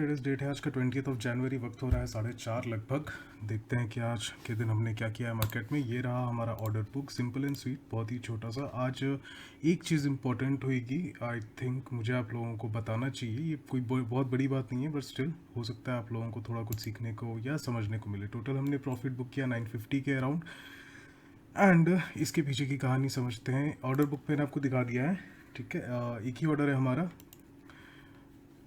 Traders date है आज का 20 जनवरी। वक्त हो रहा है 4:30 लगभग। देखते हैं कि आज के दिन हमने क्या किया है मार्केट में। ये रहा हमारा order book, simple and sweet, बहुत ही छोटा सा। आज एक चीज़ इंपॉर्टेंट होगी, आई थिंक मुझे आप लोगों को बताना चाहिए। ये कोई बहुत बड़ी बात नहीं है, बट स्टिल हो सकता है आप लोगों को थोड़ा कुछ सीखने को या समझने को मिले। टोटल हमने प्रॉफिट बुक किया 950 के अराउंड। एंड इसके पीछे की कहानी समझते हैं। ऑर्डर बुक मैंने आपको दिखा दिया है, ठीक है। एक ही ऑर्डर है हमारा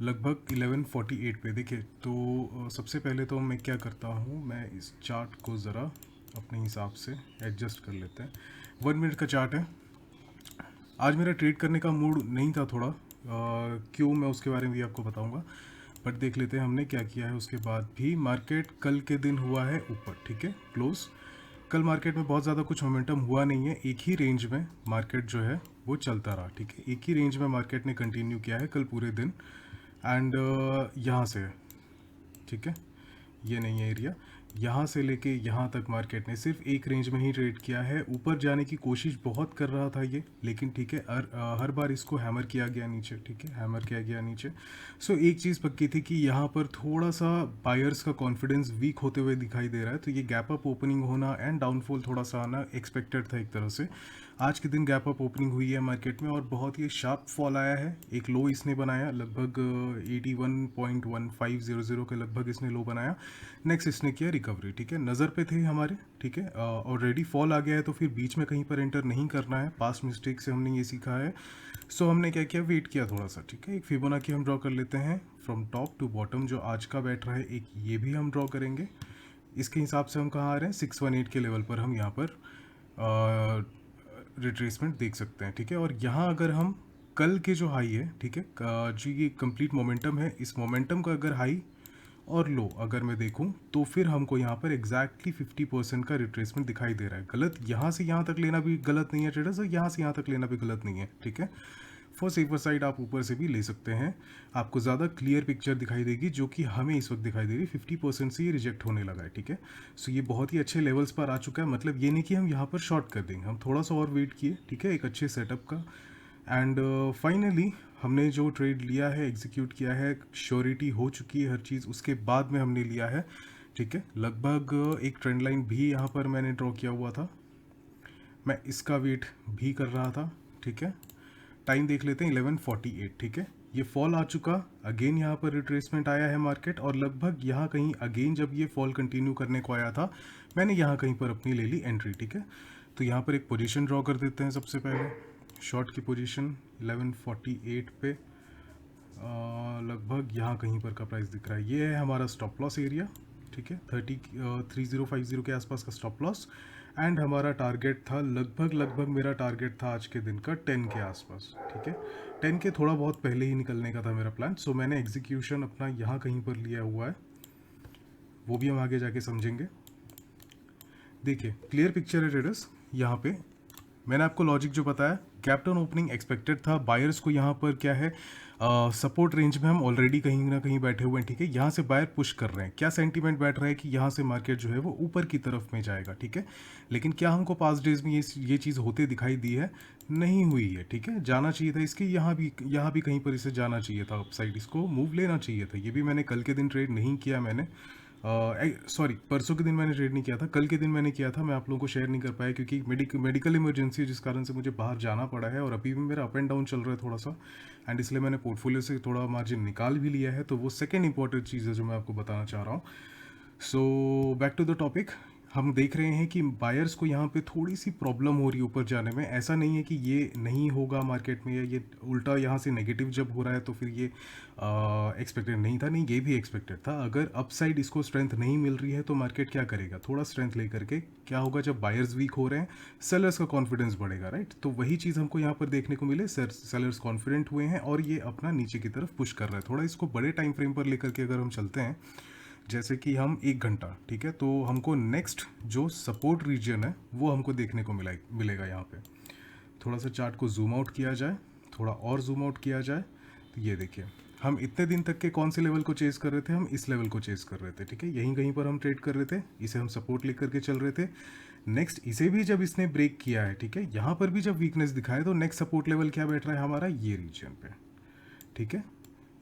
लगभग 11:48 पे। देखिए तो सबसे पहले तो मैं क्या करता हूँ, मैं इस चार्ट को ज़रा अपने हिसाब से एडजस्ट कर लेते हैं। 1 मिनट का चार्ट है। आज मेरा ट्रेड करने का मूड नहीं था थोड़ा, क्यों, मैं उसके बारे में भी आपको बताऊंगा। बट देख लेते हैं हमने क्या किया है। उसके बाद भी मार्केट कल के दिन हुआ है ऊपर, ठीक है, क्लोज। कल मार्केट में बहुत ज़्यादा कुछ मोमेंटम हुआ नहीं है, एक ही रेंज में मार्केट जो है वो चलता रहा, ठीक है। एक ही रेंज में मार्केट ने कंटिन्यू किया है कल पूरे दिन। एंड यहाँ से, ठीक है, ये नहीं है एरिया, यहाँ से लेके यहाँ तक मार्केट ने सिर्फ एक रेंज में ही ट्रेड किया है। ऊपर जाने की कोशिश बहुत कर रहा था ये, लेकिन ठीक है, हर बार इसको हैमर किया गया नीचे, ठीक है, हैमर किया गया नीचे। सो एक चीज़ पक्की थी कि यहाँ पर थोड़ा सा बायर्स का कॉन्फिडेंस वीक होते हुए दिखाई दे रहा है। तो ये गैप अप ओपनिंग होना एंड डाउनफॉल थोड़ा सा आना एक्सपेक्टेड था एक तरह से। आज के दिन गैप अप ओपनिंग हुई है मार्केट में और बहुत ही शार्प फॉल आया है। एक लो इसने बनाया लगभग 81.1500 के लगभग इसने लो बनाया। नेक्स्ट इसने किया रिकवरी, ठीक है, नज़र पे थे हमारे, ठीक है। ऑलरेडी फॉल आ गया है तो फिर बीच में कहीं पर एंटर नहीं करना है। पास्ट मिस्टेक से हमने ये सीखा है। सो हमने क्या किया, वेट किया थोड़ा सा, ठीक है। एक फिबोनाची हम ड्रॉ कर लेते हैं फ्रॉम टॉप टू बॉटम, जो आज का बैठ रहा है। एक ये भी हम ड्रॉ करेंगे। इसके हिसाब से हम कहाँ आ रहे हैं, 618 के लेवल पर हम यहाँ पर रिट्रेसमेंट देख सकते हैं, ठीक है। और यहाँ अगर हम कल के जो हाई है, ठीक है, जो ये कंप्लीट मोमेंटम है, इस मोमेंटम का अगर हाई और लो अगर मैं देखूं तो फिर हमको यहाँ पर एग्जैक्टली 50% का रिट्रेसमेंट दिखाई दे रहा है। गलत, यहाँ से यहाँ तक लेना भी गलत नहीं है ट्रेडर्स, और यहाँ से यहाँ तक लेना भी गलत नहीं है, ठीक है। फॉर सेफर साइड आप ऊपर से भी ले सकते हैं, आपको ज़्यादा क्लियर पिक्चर दिखाई देगी, जो कि हमें इस वक्त दिखाई दे रही है। 50% से ये रिजेक्ट होने लगा है, ठीक है। सो ये बहुत ही अच्छे लेवल्स पर आ चुका है। मतलब ये नहीं कि हम यहाँ पर शॉर्ट कर देंगे, हम थोड़ा सा और वेट किए, ठीक है, एक अच्छे सेटअप का। एंड फाइनली हमने जो ट्रेड लिया है, एग्जीक्यूट किया है, श्योरिटी हो चुकी है हर चीज़, उसके बाद में हमने लिया है, ठीक है। लगभग एक ट्रेंड लाइन भी यहाँ पर मैंने ड्रॉ किया हुआ था, मैं इसका वेट भी कर रहा था, ठीक है। टाइम देख लेते हैं 11:48, ठीक है। ये फॉल आ चुका, अगेन यहाँ पर रिट्रेसमेंट आया है मार्केट, और लगभग यहाँ कहीं अगेन जब ये फॉल कंटिन्यू करने को आया था, मैंने यहाँ कहीं पर अपनी ले ली एंट्री, ठीक है। तो यहाँ पर एक पोजीशन ड्रॉ कर देते हैं सबसे पहले, शॉर्ट की पोजीशन 11:48 पे। लगभग यहाँ कहीं पर का प्राइस दिख रहा है, ये है हमारा स्टॉप लॉस एरिया, ठीक है। 30 के आसपास का स्टॉप लॉस। एंड हमारा टारगेट था लगभग मेरा टारगेट था आज के दिन का 10 के आसपास, ठीक है। 10 के थोड़ा बहुत पहले ही निकलने का था मेरा प्लान। सो मैंने एग्जीक्यूशन अपना यहाँ कहीं पर लिया हुआ है, वो भी हम आगे जाके समझेंगे। देखिए क्लियर पिक्चर है ट्रेडर्स। यहाँ पे मैंने आपको लॉजिक जो बताया, गैप डाउन ओपनिंग एक्सपेक्टेड था। बायर्स को यहाँ पर क्या है, सपोर्ट रेंज में हम ऑलरेडी कहीं ना कहीं बैठे हुए हैं, ठीक है। यहाँ से बायर पुश कर रहे हैं, क्या सेंटीमेंट बैठ रहा है कि यहाँ से मार्केट जो है वो ऊपर की तरफ में जाएगा, ठीक है। लेकिन क्या हमको पास्ट डेज में ये चीज़ होते दिखाई दी है, नहीं हुई है, ठीक है। जाना चाहिए था इसके, यहाँ भी कहीं पर इसे जाना चाहिए था अपसाइड, इसको मूव लेना चाहिए था। ये भी मैंने कल के दिन ट्रेड नहीं किया, मैंने सॉरी परसों के दिन मैंने ट्रेड नहीं किया था, कल के दिन मैंने किया था। मैं आप लोगों को शेयर नहीं कर पाया क्योंकि मेडिकल इमरजेंसी है, जिस कारण से मुझे बाहर जाना पड़ा है, और अभी भी मेरा अप एंड डाउन चल रहा है थोड़ा सा। एंड इसलिए मैंने पोर्टफोलियो से थोड़ा मार्जिन निकाल भी लिया है। तो वो सेकेंड इंपॉर्टेंट चीज़ है जो मैं आपको बताना चाह रहा हूँ। So back to the topic, हम देख रहे हैं कि बायर्स को यहाँ पे थोड़ी सी प्रॉब्लम हो रही है ऊपर जाने में। ऐसा नहीं है कि ये नहीं होगा मार्केट में, या ये उल्टा यहाँ से नेगेटिव जब हो रहा है तो फिर ये एक्सपेक्टेड नहीं था, नहीं, ये भी एक्सपेक्टेड था। अगर अपसाइड इसको स्ट्रेंथ नहीं मिल रही है तो मार्केट क्या करेगा, थोड़ा स्ट्रेंथ लेकर के क्या होगा, जब बायर्स वीक हो रहे हैं सेलर्स का कॉन्फिडेंस बढ़ेगा, राइट। तो वही चीज़ हमको यहाँ पर देखने को मिले, सेलर्स कॉन्फिडेंट हुए हैं और ये अपना नीचे की तरफ पुश कर रहा है। थोड़ा इसको बड़े टाइम फ्रेम पर लेकर के अगर हम चलते हैं, जैसे कि हम 1 घंटा, ठीक है, तो हमको नेक्स्ट जो सपोर्ट रीजन है वो हमको देखने को मिलेगा यहाँ पे। थोड़ा सा चार्ट को जूम आउट किया जाए, थोड़ा और जूम आउट किया जाए, तो ये देखिए हम इतने दिन तक के कौन से लेवल को चेस कर रहे थे, हम इस लेवल को चेस कर रहे थे, ठीक है। यहीं कहीं पर हम ट्रेड कर रहे थे, इसे हम सपोर्ट लेकर के चल रहे थे। नेक्स्ट इसे भी जब इसने ब्रेक किया है, ठीक है, यहाँ पर भी जब वीकनेस दिखाए तो नेक्स्ट सपोर्ट लेवल क्या बैठ रहा है हमारा, ये रीजन पे, ठीक है।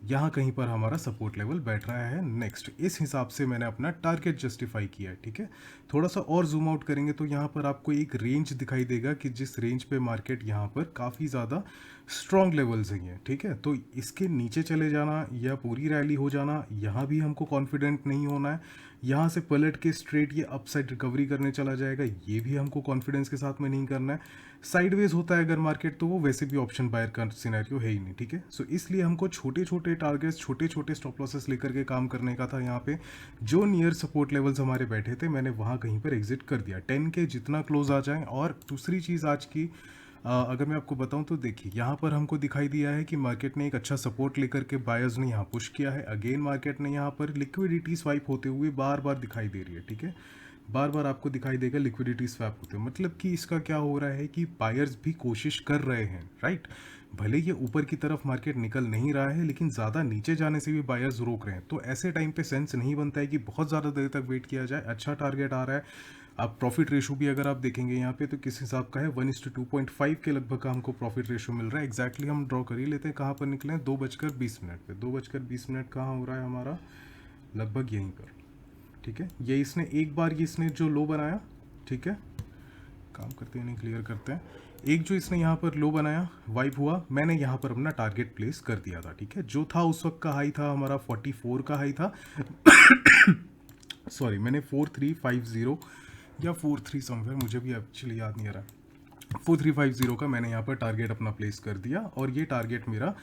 यहाँ कहीं पर हमारा सपोर्ट लेवल बैठ रहा है। नेक्स्ट, इस हिसाब से मैंने अपना टारगेट जस्टिफाई किया है, ठीक है। थोड़ा सा और जूम आउट करेंगे तो यहाँ पर आपको एक रेंज दिखाई देगा कि जिस रेंज पे मार्केट यहाँ पर काफ़ी ज़्यादा स्ट्रॉन्ग लेवल्स हैं, ठीक है। तो इसके नीचे चले जाना या पूरी रैली हो जाना, यहाँ भी हमको कॉन्फिडेंट नहीं होना है। यहाँ से पलट के स्ट्रेट ये अपसाइड रिकवरी करने चला जाएगा, ये भी हमको कॉन्फिडेंस के साथ में नहीं करना है। साइडवेज होता है अगर मार्केट, तो वो वैसे भी ऑप्शन बायर का सिनेरियो है ही नहीं, ठीक है। सो इसलिए हमको छोटे छोटे टारगेट्स, छोटे छोटे स्टॉप लॉसेस लेकर के काम करने का था। यहाँ पे जो नियर सपोर्ट लेवल्स हमारे बैठे थे, मैंने वहाँ कहीं पर एग्जिट कर दिया 10 के जितना क्लोज आ जाए। और दूसरी चीज़ आज की अगर मैं आपको बताऊं तो देखिए, यहाँ पर हमको दिखाई दिया है कि मार्केट ने एक अच्छा सपोर्ट लेकर के बायर्स ने यहाँ पुश किया है। अगेन मार्केट ने यहाँ पर लिक्विडिटी स्वाइप होते हुए बार बार दिखाई दे रही है, ठीक है। बार बार आपको दिखाई देगा लिक्विडिटी स्वैप होते हैं, मतलब कि इसका क्या हो रहा है कि बायर्स भी कोशिश कर रहे हैं, राइट। भले ये ऊपर की तरफ मार्केट निकल नहीं रहा है, लेकिन ज़्यादा नीचे जाने से भी बायर्स रोक रहे हैं। तो ऐसे टाइम पे सेंस नहीं बनता है कि बहुत ज़्यादा देर तक वेट किया जाए। अच्छा टारगेट आ रहा है। अब प्रॉफिट रेशो भी अगर आप देखेंगे यहाँ पे तो किस हिसाब का है, 1:2.5 के लगभग का हमको प्रॉफिट रेशो मिल रहा है। एग्जैक्टली हम ड्रॉ कर ही लेते हैं कहाँ पर निकले हैं, 2:20 पे। 2:20 कहाँ हो रहा है हमारा, लगभग यहीं पर, ठीक है। ये इसने एक बार ये इसने जो लो बनाया, ठीक है, काम करते हैं नहीं, क्लियर करते हैं। एक जो इसने यहाँ पर लो बनाया, वाइप हुआ, मैंने यहाँ पर अपना टारगेट प्लेस कर दिया था, ठीक है। जो था उस वक्त का हाई था हमारा 44 का हाई था सॉरी, मैंने 4350 या 43 समवेयर, मुझे भी एक्चुअली याद नहीं आ रहा, 4350 का मैंने यहाँ पर टारगेट अपना प्लेस कर दिया। और ये टारगेट मेरा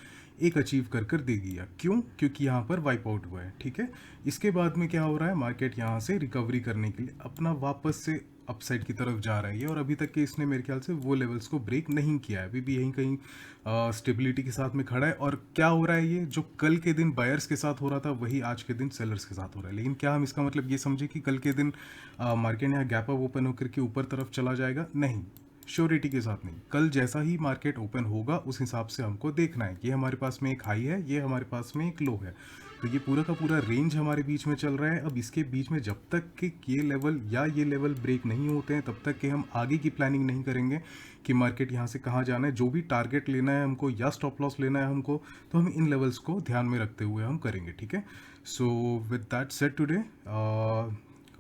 एक अचीव कर दे दिया। क्यों? क्योंकि यहाँ पर वाइप आउट हुआ है, ठीक है। इसके बाद में क्या हो रहा है, मार्केट यहाँ से रिकवरी करने के लिए अपना वापस से अपसाइड की तरफ जा रही है। और अभी तक के इसने मेरे ख्याल से वो लेवल्स को ब्रेक नहीं किया है, अभी भी यहीं कहीं स्टेबिलिटी के साथ में खड़ा है। और क्या हो रहा है, ये जो कल के दिन बायर्स के साथ हो रहा था वही आज के दिन सेलर्स के साथ हो रहा है। लेकिन क्या हम इसका मतलब ये समझे कि कल के दिन मार्केट यहाँ गैप अप ओपन होकर के ऊपर तरफ चला जाएगा? नहीं, श्योरिटी के साथ नहीं। कल जैसा ही मार्केट ओपन होगा उस हिसाब से हमको देखना है। ये हमारे पास में एक हाई है, ये हमारे पास में एक लो है, तो ये पूरा का पूरा रेंज हमारे बीच में चल रहा है। अब इसके बीच में जब तक कि ये लेवल या ये लेवल ब्रेक नहीं होते हैं, तब तक कि हम आगे की प्लानिंग नहीं करेंगे कि मार्केट यहाँ से कहाँ जाना है। जो भी टारगेट लेना है हमको या स्टॉप लॉस लेना है हमको, तो हम इन लेवल्स को ध्यान में रखते हुए हम करेंगे, ठीक है। So with that said today,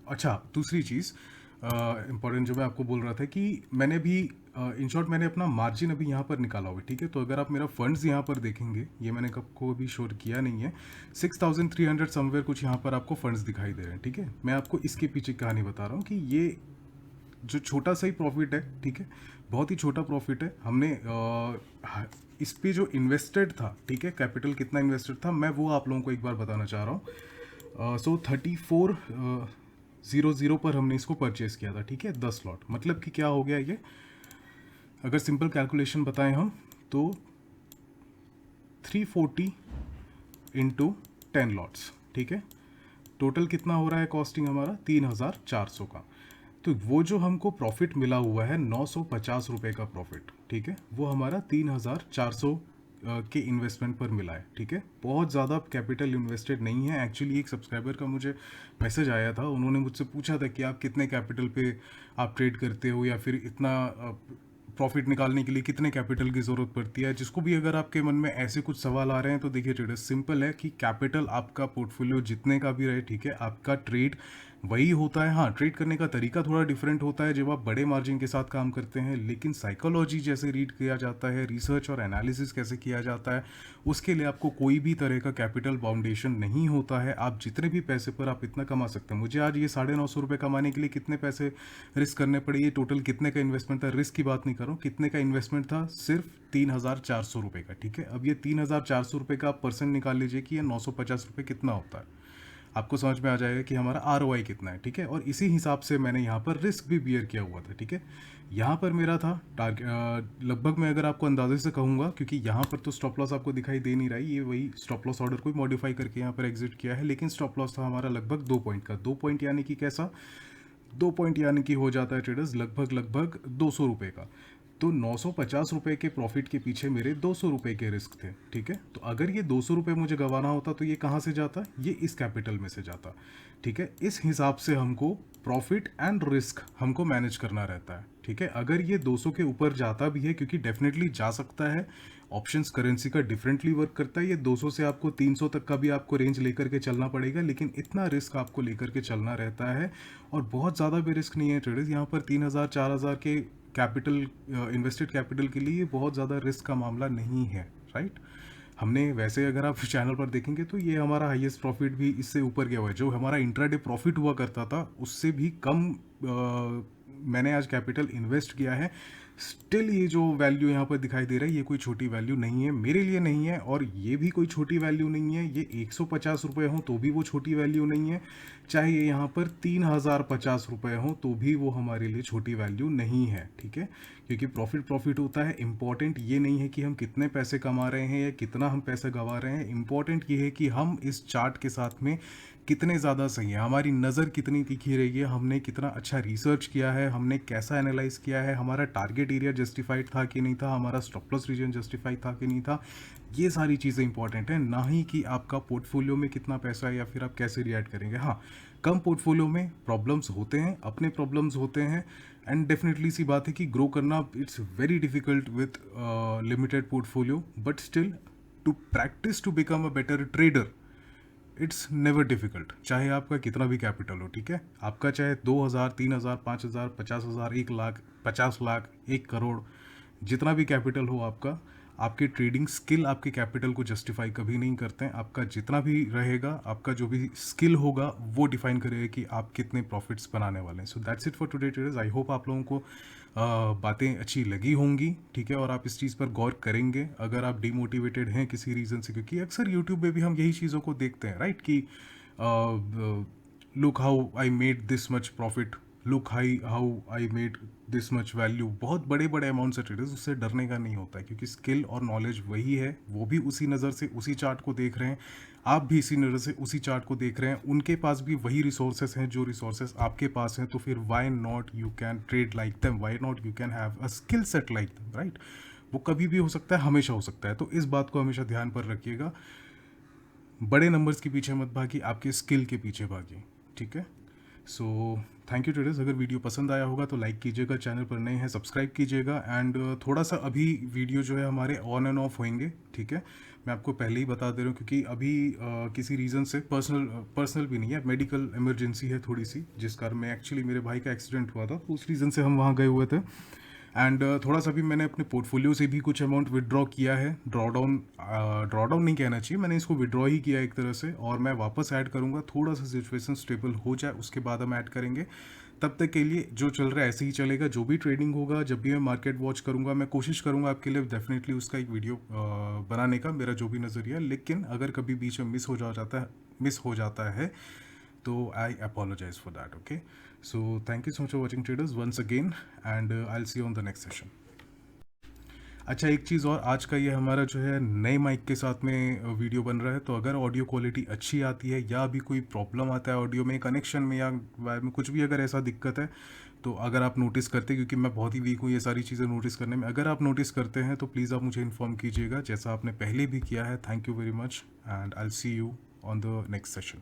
अच्छा दूसरी चीज़ इम्पॉर्टेंट जो मैं आपको बोल रहा था कि मैंने भी इन शॉर्ट मैंने अपना मार्जिन अभी यहाँ पर निकाला हुआ है, ठीक है। तो अगर आप मेरा फंड्स यहाँ पर देखेंगे, ये मैंने आपको अभी शोर किया नहीं है, 6300 समवेयर कुछ यहाँ पर आपको फंड्स दिखाई दे रहे हैं, ठीक है। मैं आपको इसके पीछे कहानी बता रहा हूँ कि ये जो छोटा सा ही प्रॉफिट है, ठीक है, बहुत ही छोटा प्रॉफिट है। हमने इस पे जो इन्वेस्टेड था, ठीक है, कैपिटल कितना इन्वेस्टेड था, मैं वो आप लोगों को एक बार बताना चाह रहा हूँ। सो 3400 पर हमने इसको परचेस किया था, ठीक है, 10 लॉट। मतलब कि क्या हो गया ये, अगर सिंपल कैलकुलेशन बताएं हम तो 340 इंटू 10 लॉट्स, ठीक है। टोटल कितना हो रहा है कॉस्टिंग हमारा, 3400 का। तो वो जो हमको प्रॉफिट मिला हुआ है 950 रुपये का प्रॉफिट, ठीक है, वो हमारा 3400 के इन्वेस्टमेंट पर मिला है, ठीक है। बहुत ज़्यादा कैपिटल इन्वेस्टेड नहीं है। एक्चुअली एक सब्सक्राइबर का मुझे मैसेज आया था, उन्होंने मुझसे पूछा था कि आप कितने कैपिटल पे आप ट्रेड करते हो, या फिर इतना प्रॉफिट निकालने के लिए कितने कैपिटल की ज़रूरत पड़ती है। जिसको भी अगर आपके मन में ऐसे कुछ सवाल आ रहे हैं तो देखिए ट्रेडर्स, सिंपल है कि कैपिटल आपका पोर्टफोलियो जितने का भी रहे, ठीक है, आपका ट्रेड वही होता है। हाँ, ट्रेड करने का तरीका थोड़ा डिफरेंट होता है जब आप बड़े मार्जिन के साथ काम करते हैं, लेकिन साइकोलॉजी जैसे रीड किया जाता है, रिसर्च और एनालिसिस कैसे किया जाता है, उसके लिए आपको कोई भी तरह का कैपिटल बाउंडेशन नहीं होता है। आप जितने भी पैसे पर आप इतना कमा सकते हैं। मुझे आज ये 950 रुपये कमाने के लिए कितने पैसे रिस्क करने पड़े, ये टोटल कितने का इन्वेस्टमेंट था, रिस्क की बात नहीं कर रहा हूँ, कितने का इन्वेस्टमेंट था, सिर्फ 3400 रुपये का, ठीक है। अब ये 3400 रुपये का आप परसेंट निकाल लीजिए कि ये 950 रुपये कितना होता है, आपको समझ में आ जाएगा कि हमारा ROI कितना है, ठीक है। और इसी हिसाब से मैंने यहाँ पर रिस्क भी बियर किया हुआ था, ठीक है। यहाँ पर मेरा था टारगेट लगभग, मैं अगर आपको अंदाजे से कहूँगा, क्योंकि यहाँ पर तो स्टॉप लॉस आपको दिखाई दे नहीं रहा है, ये वही स्टॉप लॉस ऑर्डर को मॉडिफाई करके यहाँ पर एग्जिट किया है, लेकिन स्टॉप लॉस था हमारा लगभग 2 पॉइंट का। 2 पॉइंट यानी कि कैसा, 2 पॉइंट यानी कि हो जाता है ट्रेडर्स लगभग 200 रुपये का। तो 950 रुपये के प्रॉफिट के पीछे मेरे 200 रुपये के रिस्क थे, ठीक है। तो अगर ये 200 रुपये मुझे गंवाना होता तो ये कहाँ से जाता, ये इस कैपिटल में से जाता, ठीक है। इस हिसाब से हमको प्रॉफिट एंड रिस्क हमको मैनेज करना रहता है, ठीक है। अगर ये 200 के ऊपर जाता भी है, क्योंकि डेफिनेटली जा सकता है, ऑप्शंस करेंसी का डिफरेंटली वर्क करता है, ये 200 से आपको 300 तक का भी आपको रेंज लेकर के चलना पड़ेगा, लेकिन इतना रिस्क आपको लेकर के चलना रहता है। और बहुत ज़्यादा भी रिस्क नहीं है ट्रेडर्स, यहाँ पर 3000 4000 के कैपिटल, इन्वेस्टेड कैपिटल के लिए बहुत ज़्यादा रिस्क का मामला नहीं है, राइट। हमने वैसे अगर आप चैनल पर देखेंगे तो ये हमारा हाईएस्ट प्रॉफिट भी इससे ऊपर गया हुआ है। जो हमारा इंट्राडे प्रॉफिट हुआ करता था उससे भी कम मैंने आज कैपिटल इन्वेस्ट किया है। स्टिल ये जो वैल्यू यहाँ पर दिखाई दे रहा है ये कोई छोटी वैल्यू नहीं है, मेरे लिए नहीं है, और ये भी कोई छोटी वैल्यू नहीं है। ये 150 रुपये हों तो भी वो छोटी वैल्यू नहीं है, चाहे ये यहाँ पर 3050 रुपये हों तो भी वो हमारे लिए छोटी वैल्यू नहीं है, ठीक है। क्योंकि प्रॉफिट होता है। इंपॉर्टेंट ये नहीं है कि हम कितने पैसे कमा रहे हैं या कितना हम पैसे गंवा रहे हैं, इंपॉर्टेंट ये है कि हम इस चार्ट के साथ में कितने ज़्यादा सही है, हमारी नज़र कितनी तीखी रही है, हमने कितना अच्छा रिसर्च किया है, हमने कैसा एनालाइज किया है, हमारा टारगेट एरिया जस्टिफाइड था कि नहीं था, हमारा स्टॉप लॉस रीजन जस्टिफाइड था कि नहीं था। ये सारी चीज़ें इंपॉर्टेंट है, ना ही कि आपका पोर्टफोलियो में कितना पैसा है या फिर आप कैसे रिएक्ट करेंगे। हाँ, कम पोर्टफोलियो में प्रॉब्लम्स होते हैं, अपने प्रॉब्लम्स होते हैं, एंड डेफिनेटली सी बात है कि ग्रो करना it's very difficult with limited portfolio, but still to practice to become a better trader it's never difficult, चाहे आपका कितना भी कैपिटल हो, ठीक है। आपका चाहे 2000 3000 5000 50000 1 लाख 50 लाख 1 करोड़ जितना भी कैपिटल हो आपका, आपके ट्रेडिंग स्किल आपके कैपिटल को जस्टिफाई कभी नहीं करते हैं। आपका जितना भी रहेगा, आपका जो भी स्किल होगा वो डिफाइन करेगा कि आप कितने प्रॉफिट्स बनाने वाले हैं। So that's it for today traders. I hope आप लोगों को बातें अच्छी लगी होंगी, ठीक है, और आप इस चीज़ पर गौर करेंगे अगर आप डिमोटिवेटेड हैं किसी रीज़न से, क्योंकि अक्सर यूट्यूब में भी हम यही चीज़ों को देखते हैं, राइट, कि look how I made this much profit, look how I made this much value. बहुत बड़े बड़े अमाउंट से ट्रेडर्स, उससे डरने का नहीं होता है, क्योंकि स्किल और नॉलेज वही है, वो भी उसी नज़र से उसी चार्ट को देख रहे हैं, आप भी इसी नज़र से उसी चार्ट को देख रहे हैं, उनके पास भी वही रिसोर्सेस हैं जो रिसोर्सेस आपके पास हैं। तो फिर why not you can trade like them, why not you can have a skill set like them, right. वो कभी भी हो सकता है, हमेशा हो सकता है। तो इस बात को हमेशा ध्यान पर रखिएगा, बड़े नंबर्स के पीछे मत भागिए, आपके स्किल के पीछे भागिए, ठीक है। सो थैंक यू ट्रेडर्स। अगर वीडियो पसंद आया होगा तो लाइक कीजिएगा, चैनल पर नए हैं सब्सक्राइब कीजिएगा, एंड थोड़ा सा अभी वीडियो जो है हमारे ऑन एंड ऑफ होंगे, ठीक है। मैं आपको पहले ही बता दे रहा हूँ, क्योंकि अभी किसी रीज़न से पर्सनल भी नहीं है, मेडिकल इमरजेंसी है थोड़ी सी, जिस कारण मैं एक्चुअली मेरे भाई का एक्सीडेंट हुआ था, तो उस रीज़न से हम वहाँ गए हुए थे। एंड थोड़ा सा भी मैंने अपने पोर्टफोलियो से भी कुछ अमाउंट विड्रॉ किया है, ड्रॉडाउन नहीं कहना चाहिए, मैंने इसको विड्रॉ ही किया एक तरह से, और मैं वापस ऐड करूँगा, थोड़ा सा सिचुएशन स्टेबल हो जाए उसके बाद हम ऐड करेंगे। तब तक के लिए जो चल रहा है ऐसे ही चलेगा, जो भी ट्रेडिंग होगा, जब भी मैं मार्केट वॉच करूँगा, मैं कोशिश करूँगा आपके लिए डेफिनेटली उसका एक वीडियो बनाने का, मेरा जो भी नज़रिया। लेकिन अगर कभी बीच में मिस हो जाता है तो I apologise for that, okay. So thank you so much for watching traders once again, and I will see you on the next session. अच्छा, एक चीज़ और, आज का ये हमारा जो है नए माइक के साथ में वीडियो बन रहा है, तो अगर ऑडियो क्वालिटी अच्छी आती है या अभी कोई प्रॉब्लम आता है ऑडियो में, कनेक्शन में या वायर में, कुछ भी अगर ऐसा दिक्कत है, तो अगर आप नोटिस करते हैं, क्योंकि मैं बहुत ही वीक हूँ ये सारी चीज़ें नोटिस करने में, अगर आप नोटिस करते हैं तो प्लीज़ आप मुझे इन्फॉर्म कीजिएगा, जैसा आपने पहले भी किया है। Thank you very much, and I will see you on the next session.